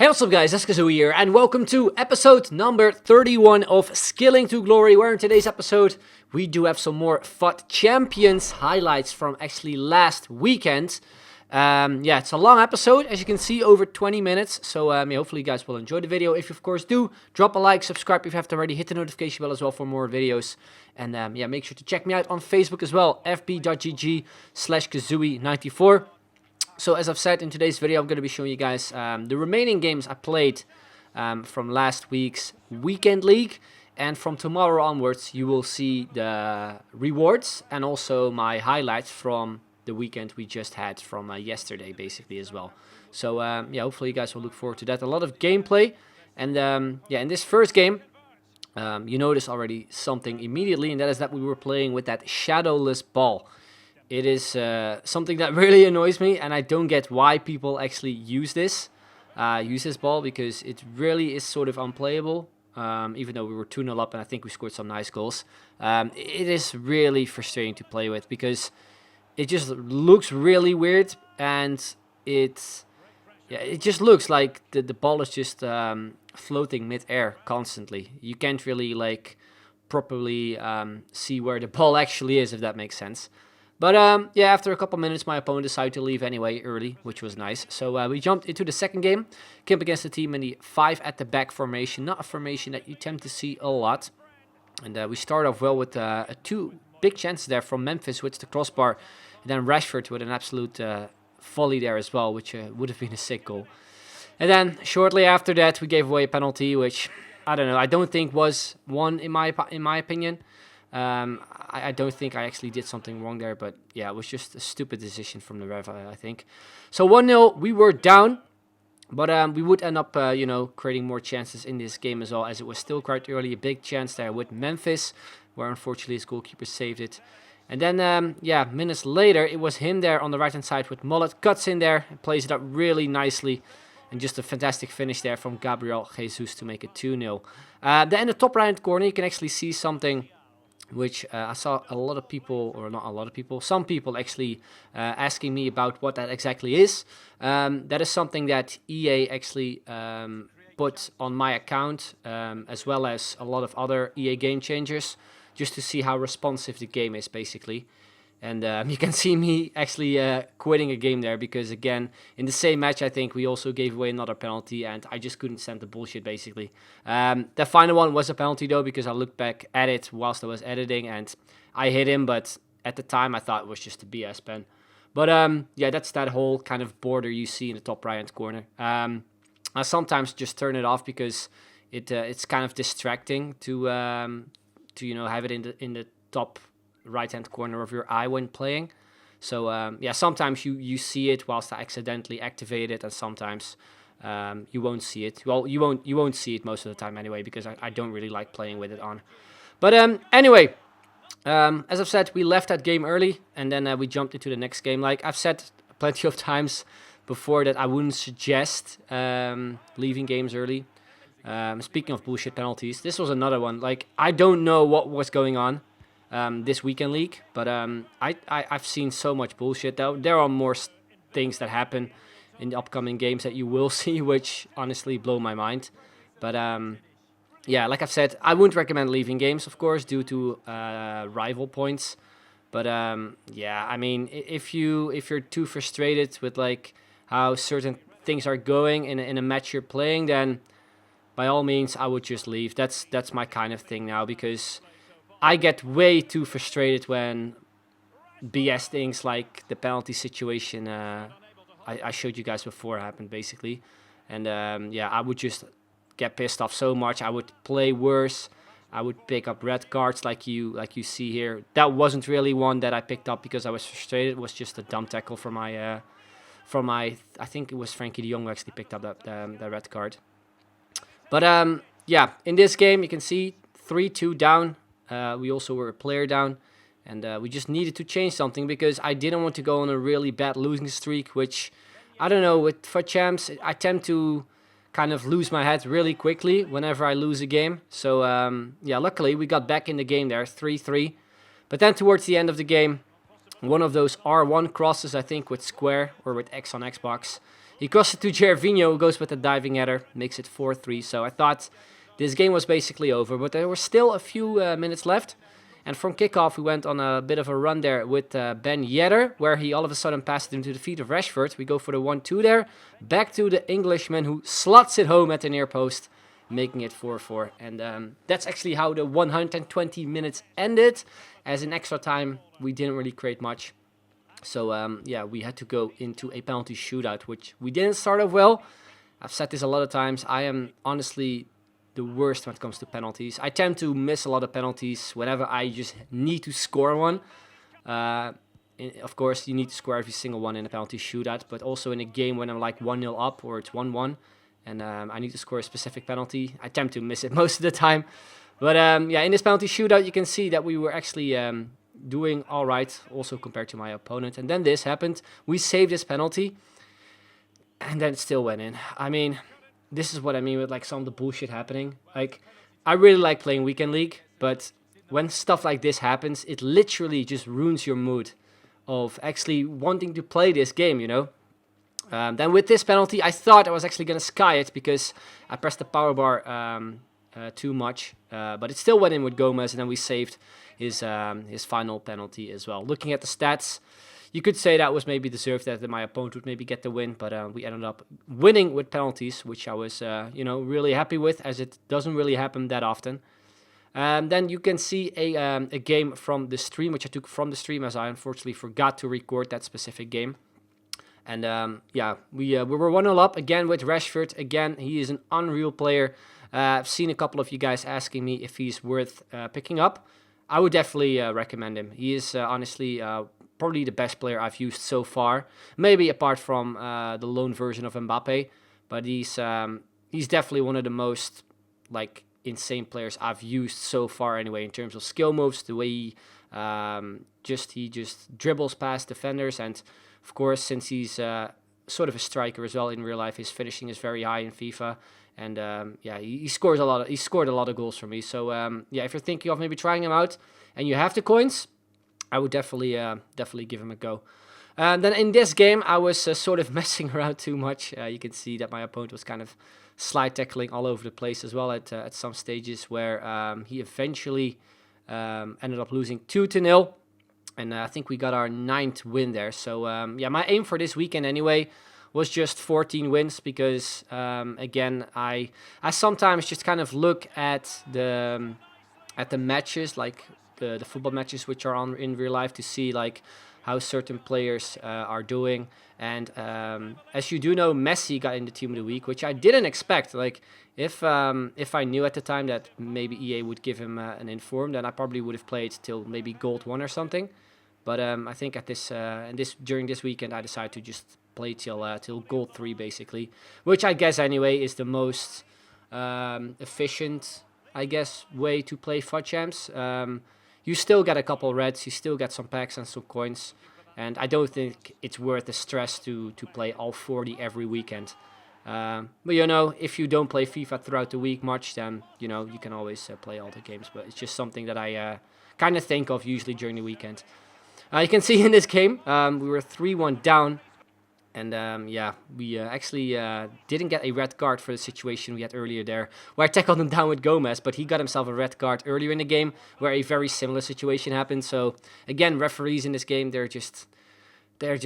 Hey, what's up guys, 𝐻𝐤𝐤 here, and welcome to episode number 31 of Skilling to Glory, where in today's episode, we do have some more FUT Champions highlights from actually last weekend. Yeah, it's a long episode, as you can see, over 20 minutes, so hopefully you guys will enjoy the video. If you, of course, do, drop a like, subscribe if you haven't already, hit the notification bell as well for more videos, and yeah, make sure to check me out on Facebook as well, fb.gg/𝐋𝐤𝐤94. So as I've said, in today's video, I'm going to be showing you guys the remaining games I played from last week's Weekend League. And from tomorrow onwards, you will see the rewards and also my highlights from the weekend we just had from yesterday, basically, as well. So yeah, hopefully you guys will look forward to that. A lot of gameplay. And yeah, in this first game, you notice already something immediately, and that is that we were playing with that shadowless ball. It is something that really annoys me, and I don't get why people actually use this ball, because it really is sort of unplayable. Even though we were 2-0 up and I think we scored some nice goals. It is really frustrating to play with because it just looks really weird, and it just looks like the ball is just floating mid-air constantly. You can't really like properly see where the ball actually is, if that makes sense. But yeah, after a couple minutes, my opponent decided to leave anyway early, which was nice. So we jumped into the second game, came up against the team in the 5 at the back formation, not a formation that you tend to see a lot. And we start off well with 2 big chances there from Memphis with the crossbar, and then Rashford with an absolute volley there as well, which would have been a sick goal. And then shortly after that, we gave away a penalty, which I don't know, I don't think was one in my opinion. I don't think I actually did something wrong there, but yeah, it was just a stupid decision from the ref, I think. So 1-0, we were down, but we would end up, you know, creating more chances in this game as well, as it was still quite early. A big chance there with Memphis, where unfortunately his goalkeeper saved it. And then, yeah, minutes later, it was him there on the right-hand side with Mullet, cuts in there, and plays it up really nicely. And just a fantastic finish there from �M𝐥𝐫𝐤𝐸 �Jesus to make it 2-0. Then in the top right-hand corner, you can actually see something which I saw a lot of people, or not a lot of people, some people actually asking me about what that exactly is. That is something that EA actually put on my account, as well as a lot of other EA game changers, just to see how responsive the game is, basically. And you can see me actually quitting a game there, because again, in the same match, I think we also gave away another penalty, and I just couldn't stand the bullshit, basically. The final one was a penalty, though, because I looked back at it whilst I was editing, and I hit him, but at the time, I thought it was just a BS pen. But yeah, that's that whole kind of border you see in the top right-hand corner. I sometimes just turn it off, because it's kind of distracting to you know, have it in the top right-hand corner of your eye when playing. So yeah, sometimes you see it whilst I accidentally activate it, and sometimes you won't see it. Well, you won't see it most of the time anyway, because I don't really like playing with it on. But anyway, as I've said, we left that game early, and then we jumped into the next game. Like I've said plenty of times before, that I wouldn't suggest leaving games early. Speaking of bullshit penalties, this was another one. Like, I don't know what was going on this Weekend League, but I've seen so much bullshit. There are more things that happen in the upcoming games that you will see, which honestly blow my mind. But yeah, like I've said, I wouldn't recommend leaving games, of course, due to rival points. But yeah, I mean, if you're too frustrated with like how certain things are going in a match you're playing, then by all means I would just leave. That's my kind of thing now, because I get way too frustrated when BS things like the penalty situation I showed you guys before happened, basically. And yeah, I would just get pissed off so much. I would play worse. I would pick up red cards like you see here. That wasn't really one that I picked up because I was frustrated. It was just a dumb tackle from my I think it was Frankie de Jong who actually picked up that red card. But yeah, in this game you can see 3-2 down. We also were a player down, and we just needed to change something, because I didn't want to go on a really bad losing streak, which, I don't know, with FUT Champs, I tend to kind of lose my head really quickly whenever I lose a game. So yeah, luckily we got back in the game there, 3-3. But then towards the end of the game, one of those R1 crosses, I think with Square or with X on Xbox, He crosses it to 𝐿𝐤𝐤𝐞, who goes with a diving header, makes it 4-3. So I thought this game was basically over, but there were still a few minutes left. And from kickoff, we went on a bit of a run there with Ben Yedder, where he all of a sudden passed it into the feet of Rashford. We go for the 1-2 there. Back to the Englishman, who slots it home at the near post, making it 4-4. And that's actually how the 120 minutes ended. As in extra time, we didn't really create much. So, yeah, we had to go into a penalty shootout, which we didn't start off well. I've said this a lot of times. I am honestly the worst when it comes to penalties. I tend to miss a lot of penalties whenever I just need to score one. Of course, you need to score every single one in a penalty shootout, but also in a game when I'm like 1-0 up or it's 1-1 and I need to score a specific penalty, I tend to miss it most of the time. But yeah, in this penalty shootout, you can see that we were actually doing all right, also compared to my opponent. And then this happened. We saved this penalty, and then it still went in. I mean, this is what I mean with like some of the bullshit happening. Like, I really like playing Weekend League, but when stuff like this happens, it literally just ruins your mood of actually wanting to play this game, you know. Then with this penalty, I thought I was actually going to sky it because I pressed the power bar too much. But it still went in with Gomez, and then we saved his final penalty as well. Looking at the stats, you could say that was maybe deserved, that my opponent would maybe get the win, but we ended up winning with penalties, which I was, you know, really happy with, as it doesn't really happen that often. Then you can see a game from the stream, which I took from the stream, as I unfortunately forgot to record that specific game. And yeah, we were 1-0 up again with Rashford. Again, he is an unreal player. I've seen a couple of you guys asking me if he's worth picking up. I would definitely recommend him. He is honestly probably the best player I've used so far. Maybe apart from the loan version of Mbappe, but he's definitely one of the most like insane players I've used so far anyway, in terms of skill moves, the way he just dribbles past defenders, and of course, since he's sort of a striker as well in real life, his finishing is very high in FIFA. And yeah, he scored a lot of goals for me. So yeah, if you're thinking of maybe trying him out and you have the coins, I would definitely give him a go. Then in this game, I was sort of messing around too much. You can see that my opponent was kind of slide tackling all over the place as well at some stages, where he eventually ended up losing 2-0. And I think we got our 9th win there. So yeah, my aim for this weekend anyway was just 14 wins, because again, I sometimes just kind of look at the matches, like the football matches which are on in real life, to see like how certain players are doing. And as you do know, Messi got in the team of the week, which I didn't expect. Like if I knew at the time that maybe EA would give him an inform, then I probably would have played till maybe Gold 1 or something. But I think at during this weekend, I decided to just play till Gold 3 basically, which I guess anyway is the most efficient, I guess, way to play FUT Champs. You still get a couple reds, you still get some packs and some coins, and I don't think it's worth the stress to play all 40 every weekend. But you know, if you don't play FIFA throughout the week much, then you know you can always play all the games. But it's just something that I kind of think of usually during the weekend. You can see in this game, we were 3-1 down, and yeah, we actually didn't get a red card for the situation we had earlier there, where I tackled him down with Gomez, but he got himself a red card earlier in the game, where a very similar situation happened. So again, referees in this game, they're just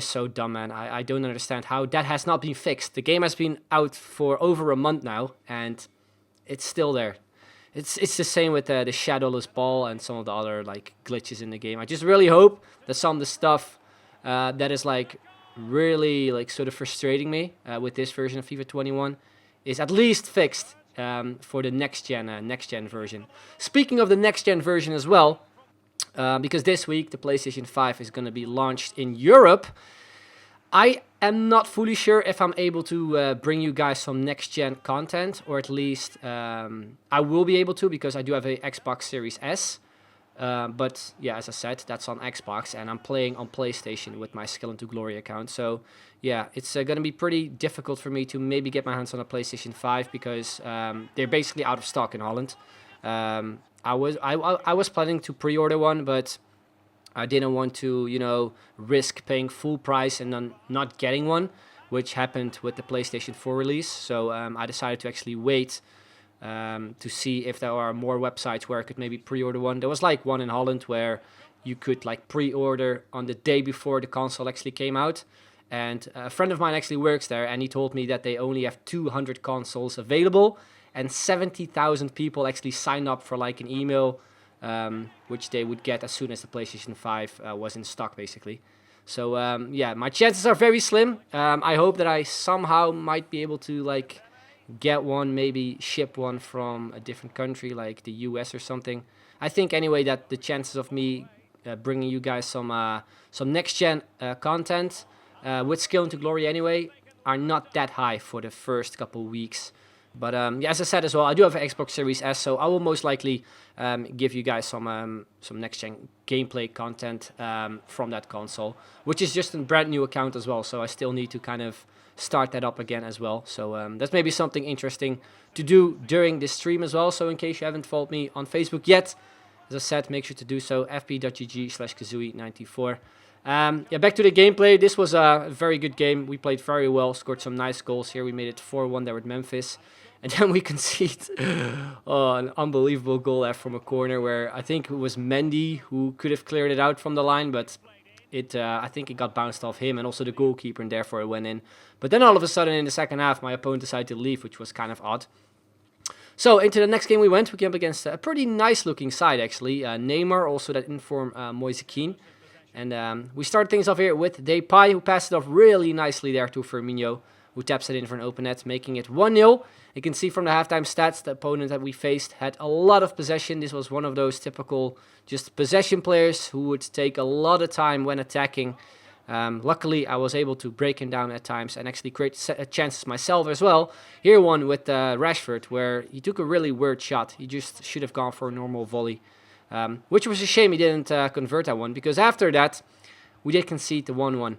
so dumb, man. I don't understand how that has not been fixed. The game has been out for over a month now, and it's still there. It's the same with the shadowless ball and some of the other like glitches in the game. I just really hope that some of the stuff that is like really like sort of frustrating me with this version of FIFA 21 is at least fixed for the next gen version. Speaking of the next gen version as well, because this week the PlayStation 5 is going to be launched in Europe. I am not fully sure if I'm able to bring you guys some next-gen content, or at least I will be able to, because I do have a Xbox Series S. But yeah, as I said, that's on Xbox, and I'm playing on PlayStation with my 𝐋𝐤𝐤 𝐒𝐿 account. So yeah, it's going to be pretty difficult for me to maybe get my hands on a PlayStation 5, because they're basically out of stock in Holland. I was planning to pre-order one, but I didn't want to, you know, risk paying full price and then not getting one which happened with the PlayStation 4 release. So I decided to actually wait to see if there are more websites where I could maybe pre-order one. There was like one in Holland where you could like pre-order on the day before the console actually came out. And a friend of mine actually works there, and he told me that they only have 200 consoles available, and 70,000 people actually signed up for like an email, which they would get as soon as the PlayStation 5 was in stock, basically. So yeah, my chances are very slim. I hope that I somehow might be able to like get one, maybe ship one from a different country, like the US or something. I think anyway that the chances of me bringing you guys some next-gen content with Skill into Glory anyway are not that high for the first couple weeks. But yeah, as I said as well, I do have an Xbox Series S, so I will most likely give you guys some next-gen gameplay content from that console, which is just a brand new account as well, so I still need to kind of start that up again as well. So that's maybe something interesting to do during this stream as well. So in case you haven't followed me on Facebook yet, as I said, make sure to do so, fb.gg/𝐋𝐢𝐤𝐞94. Yeah, back to the gameplay. This was a very good game. We played very well, scored some nice goals here. We made it 4-1 there with Memphis. And then we conceded an unbelievable goal there from a corner where I think it was Mendy who could have cleared it out from the line, but I think it got bounced off him and also the goalkeeper, and therefore it went in. But then all of a sudden in the second half, my opponent decided to leave, which was kind of odd. So into the next game we went. We came up against a pretty nice looking side actually. Neymar, also that informed 𝐻𝐤𝐤. And we started things off here with Depay, who passed it off really nicely there to Firmino, who taps it in for an open net, making it 1-0. You can see from the halftime stats, the opponent that we faced had a lot of possession. This was one of those typical just possession players who would take a lot of time when attacking. Luckily, I was able to break him down at times and actually create chances myself as well. Here one with Rashford, where he took a really weird shot. He just should have gone for a normal volley. Which was a shame he didn't convert that one, because after that, we did concede the 1-1.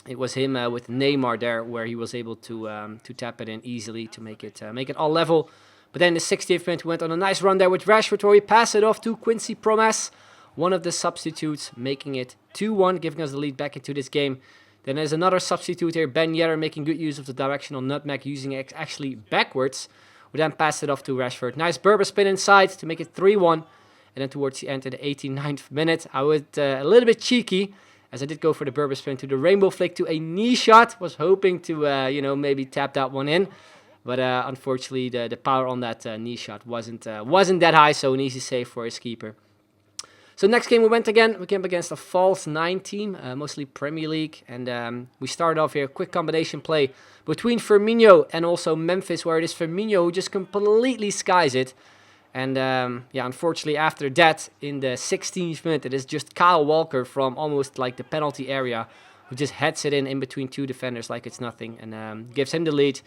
It was him with Neymar there, where he was able to tap it in easily to make it all level. But then in the 60th minute, we went on a nice run there with Rashford, where we passed it off to Quincy Promes, one of the substitutes, making it 2-1, giving us the lead back into this game. Then there's another substitute here, Ben Yedder, making good use of the directional nutmeg, using it actually backwards. We then passed it off to Rashford. Nice Berber spin inside to make it 3-1. And then towards the end of the 89th minute, I was a little bit cheeky, as I did go for the Berber spin to the rainbow flick to a knee shot. Was hoping to, maybe tap that one in. But unfortunately, the power on that knee shot wasn't that high, so an easy save for his keeper. So next game we went again. We came up against a false 9 team, mostly Premier League. And we started off here, quick combination play between Firmino and also Memphis, where it is Firmino who just completely skies it. And yeah, unfortunately after that, in the 16th minute, it is just Kyle Walker from almost like the penalty area who just heads it in between two defenders like it's nothing, and gives him the lead.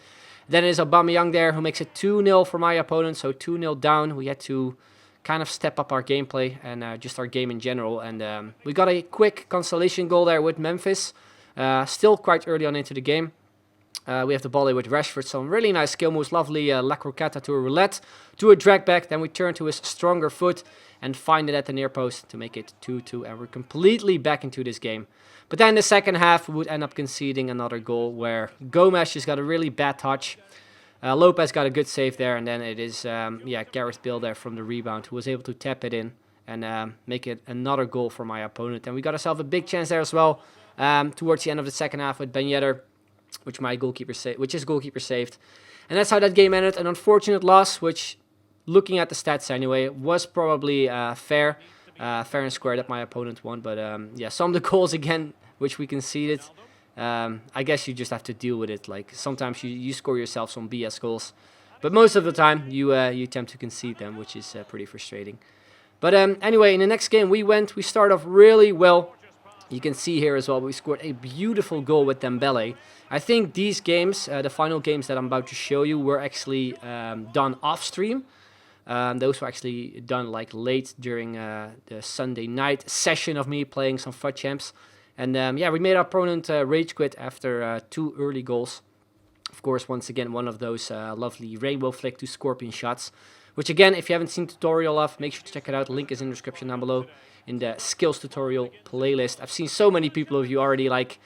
Then it is Aubameyang there who makes it 2-0 for my opponent, so 2-0 down. We had to kind of step up our gameplay and just our game in general. And we got a quick consolation goal there with Memphis, still quite early on into the game. We have the ball here with Rashford, some really nice skill moves, lovely La Croqueta to a roulette, to a drag back, then we turn to his stronger foot and find it at the near post to make it 2-2, and we're completely back into this game. But then in the second half, we would end up conceding another goal where Gomez just got a really bad touch. Lopez got a good save there, and then it is Gareth Bale there from the rebound who was able to tap it in and make it another goal for my opponent. And we got ourselves a big chance there as well towards the end of the second half with Ben Yedder, which his goalkeeper saved. And that's how that game ended. An unfortunate loss, which, looking at the stats anyway, was probably fair and square that my opponent won. But yeah, some of the goals again, which we conceded, I guess you just have to deal with it. Like sometimes you score yourself some BS goals, but most of the time you attempt to concede them, which is pretty frustrating. But anyway, in the next game we started off really well. You can see here as well, we scored a beautiful goal with Dembele. I think these games, the final games that I'm about to show you, were actually done off stream. Those were actually done like late during the Sunday night session of me playing some FUT champs. And yeah, we made our opponent rage quit after 2 early goals. Of course, once again, one of those lovely rainbow flick to scorpion shots. Which again, if you haven't seen tutorial of, make sure to check it out. Link is in the description down below in the skills tutorial playlist. I've seen so many people of you already like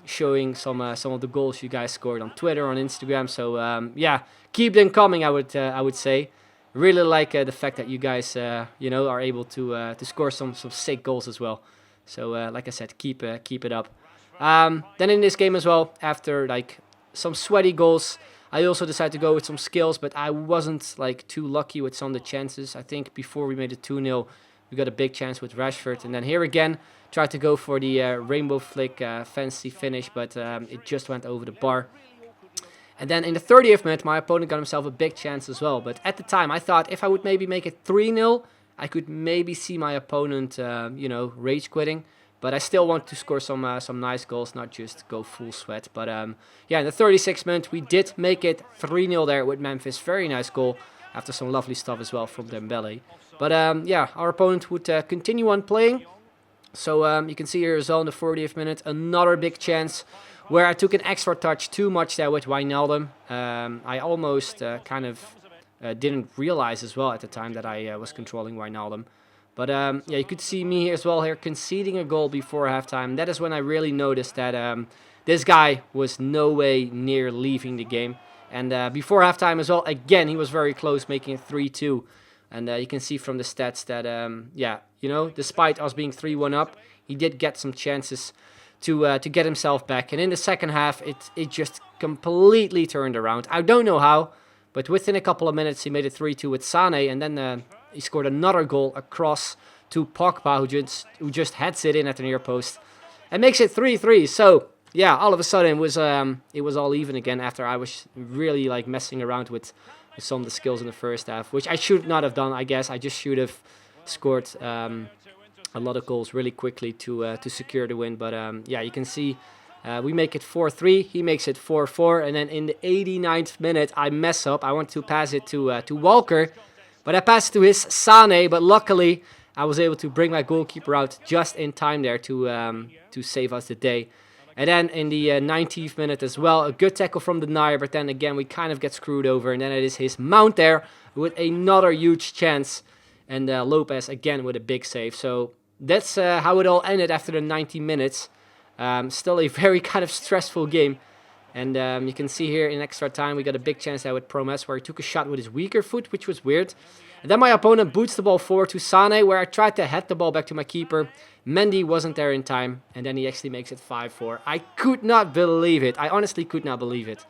showing some of the goals you guys scored on Twitter, on Instagram. So yeah, keep them coming. I would say. Really like the fact that you guys are able to score some sick goals as well. So like I said, keep it up. Then in this game as well, after like some sweaty goals, I also decided to go with some skills, but I wasn't like too lucky with some of the chances. I think before we made it 2-0, we got a big chance with Rashford, and then here again tried to go for the rainbow flick fancy finish, but it just went over the bar. And then in the 30th minute, my opponent got himself a big chance as well. But at the time, I thought if I would maybe make it 3-0, I could maybe see my opponent, rage quitting. But I still want to score some nice goals, not just go full sweat. But yeah, in the 36th minute, we did make it 3-0 there with Memphis. Very nice goal after some lovely stuff as well from Dembele. But yeah, our opponent would continue on playing. So you can see here as well in the 40th minute, another big chance where I took an extra touch too much there with Wijnaldum. I almost didn't realize as well at the time that I was controlling Wijnaldum. But yeah, you could see me as well here conceding a goal before halftime. That is when I really noticed that this guy was no way near leaving the game. And before halftime as well, again, he was very close, making it 3-2. And you can see from the stats that, yeah, despite us being 3-1 up, he did get some chances to get himself back. And in the second half, it just completely turned around. I don't know how, but within a couple of minutes, he made it 3-2 with Sané, and then he scored another goal across to Pogba, who just heads it in at the near post, and makes it 3-3. So yeah, all of a sudden it was all even again after I was really like messing around with some of the skills in the first half, which I should not have done. I guess I just should have scored a lot of goals really quickly to secure the win. But yeah, you can see we make it 4-3. He makes it 4-4. And then in the 89th minute, I mess up. I want to pass it to Walker, but I passed to his Sané. But luckily, I was able to bring my goalkeeper out just in time there to save us the day. And then in the 90th minute as well, a good tackle from the Denier, but then again we kind of get screwed over. And then it is his Mount there with another huge chance. And Lopez again with a big save. So that's how it all ended after the 90 minutes. Still a very kind of stressful game. And you can see here in extra time we got a big chance there with Promes where he took a shot with his weaker foot, which was weird. And then my opponent boots the ball forward to Sané, where I tried to head the ball back to my keeper. Mendy wasn't there in time, and then he actually makes it 5-4. I could not believe it. I honestly could not believe it.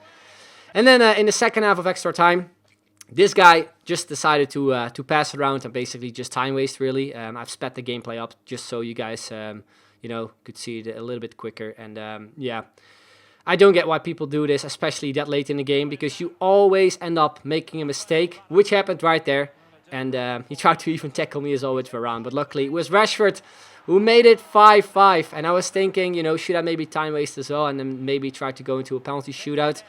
And then in the second half of extra time, this guy just decided to pass it around and basically just time waste, really. I've sped the gameplay up just so you guys, could see it a little bit quicker. And yeah, I don't get why people do this, especially that late in the game, because you always end up making a mistake, which happened right there. And he tried to even tackle me as well with Varane, but luckily it was Rashford who made it 5-5. And I was thinking, should I maybe time waste as well and then maybe try to go into a penalty shootout?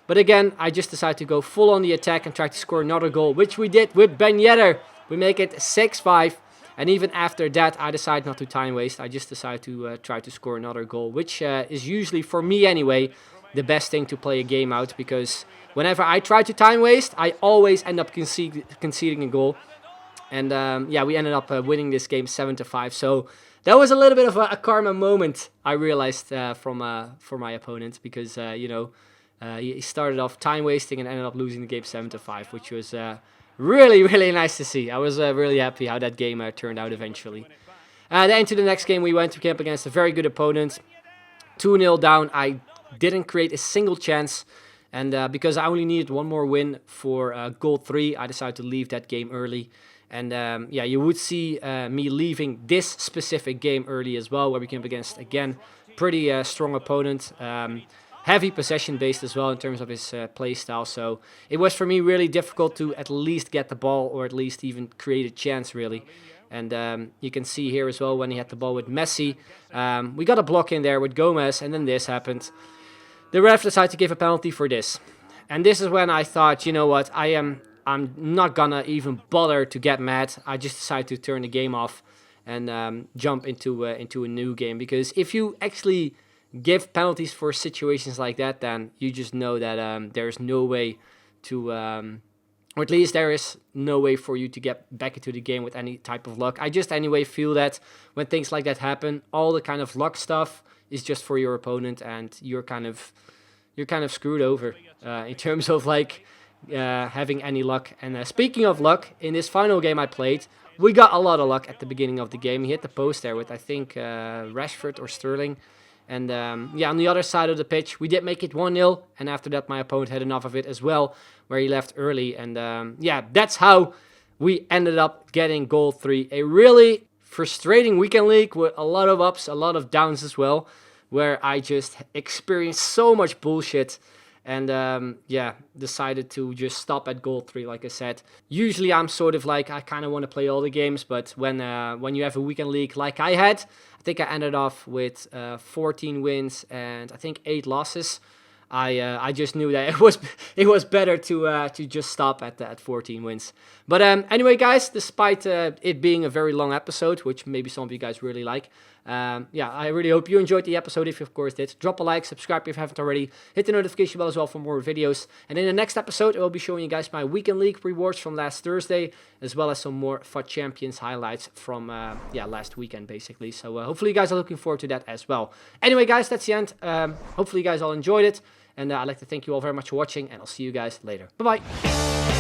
But again, I just decided to go full on the attack and try to score another goal, which we did with Ben Yedder. We make it 6-5. And even after that, I decided not to time waste. I just decided to try to score another goal, which is usually, for me anyway, the best thing to play a game out. Because whenever I try to time waste, I always end up conceding a goal. And yeah, we ended up winning this game 7-5. So that was a little bit of a karma moment, I realized, for my opponent. Because, he started off time wasting and ended up losing the game 7-5, which was really, really nice to see. I was really happy how that game turned out eventually. Then to the next game, we went to camp against a very good opponent. 2-0 down. I didn't create a single chance. And because I only needed one more win for goal 3, I decided to leave that game early. And yeah, you would see me leaving this specific game early as well, where we came up against, again, pretty strong opponent. Heavy possession based as well in terms of his play style. So it was for me really difficult to at least get the ball or at least even create a chance, really. And you can see here as well when he had the ball with Messi. We got a block in there with Gomez, and then this happened. The ref decided to give a penalty for this. And this is when I thought, you know what, I'm not gonna even bother to get mad. I just decided to turn the game off and jump into a new game. Because if you actually give penalties for situations like that, then you just know that there's no way to, or at least there is no way for you to get back into the game with any type of luck. I just anyway feel that when things like that happen, all the kind of luck stuff is just for your opponent, and you're kind of screwed over in terms of like having any luck. And speaking of luck, in this final game I played, we got a lot of luck at the beginning of the game. He hit the post there with, I think, Rashford or Sterling. And yeah, on the other side of the pitch, we did make it 1-0. And after that, my opponent had enough of it as well, where he left early. And yeah, that's how we ended up getting goal 3. A really frustrating weekend league with a lot of ups, a lot of downs as well, where I just experienced so much bullshit. And yeah, decided to just stop at goal 3, like I said. Usually I'm sort of like, I kind of want to play all the games, but when you have a weekend league like I had, I think I ended off with 14 wins and I think 8 losses. I just knew that it was better to just stop at 14 wins. But anyway, guys, despite it being a very long episode, which maybe some of you guys really like, yeah, I really hope you enjoyed the episode. If you of course did, drop a like, subscribe if you haven't already, hit the notification bell as well for more videos. And in the next episode, I will be showing you guys my weekend league rewards from last Thursday, as well as some more FUT Champions highlights from yeah, last weekend basically. So hopefully you guys are looking forward to that as well. Anyway, guys, that's the end. Hopefully you guys all enjoyed it. And I'd like to thank you all very much for watching, and I'll see you guys later. Bye-bye.